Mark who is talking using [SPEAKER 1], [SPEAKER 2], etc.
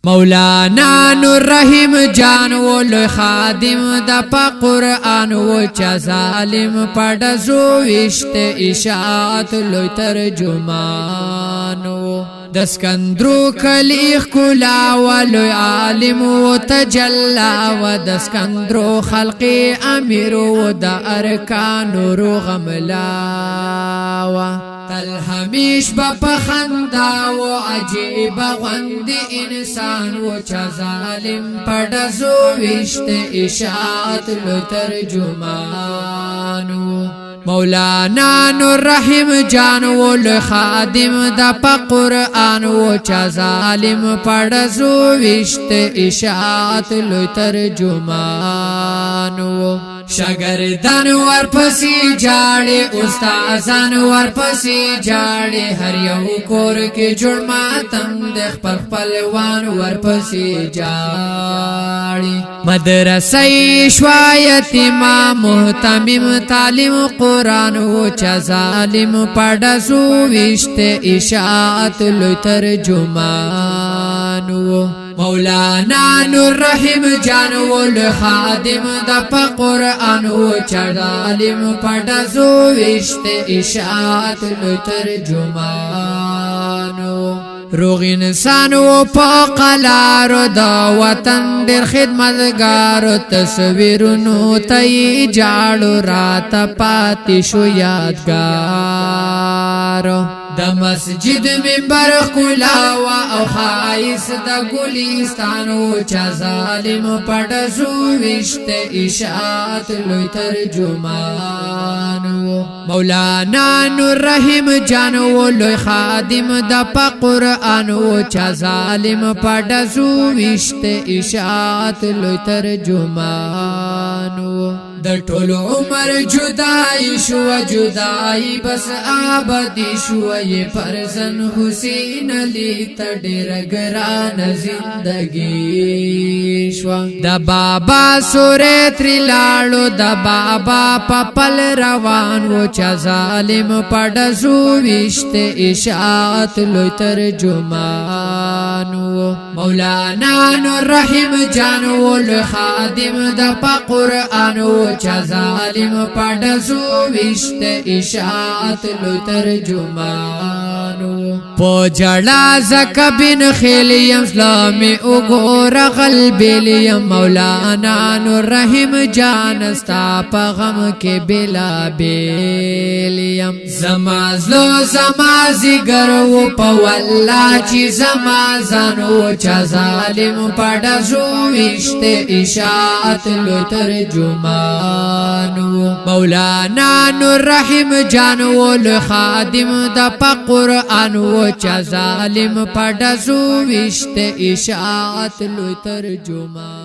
[SPEAKER 1] مولانا نور رحیم جان ولو خادم د په قرآن و چا ظالم پډزو وشت اشاعت لوی ترجمان و د اسکندرو کلی خلا ولو عالم و تجلا و د اسکندرو خلق امیر و د ارکان رغملا و تل همیش با خندا و عجیب غند انسان و چا ظالم پډزو وشت اشاعت لو ترجمان مولانا نور رحیم جان ول خادم د په قرآن و چا ظالم پډزو وشت اشاعت لو ترجمان شاگردان ورپسې جاړي استادان ورپسې جاړي هر یو کور کې جوړ ماتم د خپل خپلوان ورپسې جاړي مدرسې شوایت ما محتمم تعلیم قرآن و چا ظالم پډزو وشت اشاعت لو ترجمان مولانا نور رحیم جان ول خادم د په قرآن و چا ظالم پډزو وشت اشاعت لو ترجمان روغ انسان و پا قلارو دا وطن در خدمتگارو تصویرونو تایی جاڑو رات پاتی شو یادگارو دا مسجد منبر خلاوا او خائص دا گلیستانو چا ظالم پډزو وشت اشاعت لوی ترجمانو مولانا نور رحیم جان ولوی خادم دا پا قرآنو چا ظالم پډزو وشت اشاعت لوی ترجمانو د ټول عمر جدائی شو جدائی بس آبادی شو یہ فرزن حسین علی تډیر ګران زندگی شو د بابا سورې تری لاړو د بابا پپل روان و چا ظالم پډزو وشت اشاعت لوی ترجمانو مولانا نور رحیم جان ول خادم د قرآنو چا ظالم پډزو وشت اشاعت لوی ترجمانو پو جړا زک بن خیلیم اسلامی وګور قلبیم مولانا نور رحیم جان استا په غم کې بلا بیلیم زمازلو زمازګر و په والله چې زمازانو چا ظالم پډزو وشت اشاعت لوی ترجمانو مولانا نور رحیم جان ول خادم د قرآن و چا ظالم پډزو وشت اشاعت لوی ترجمان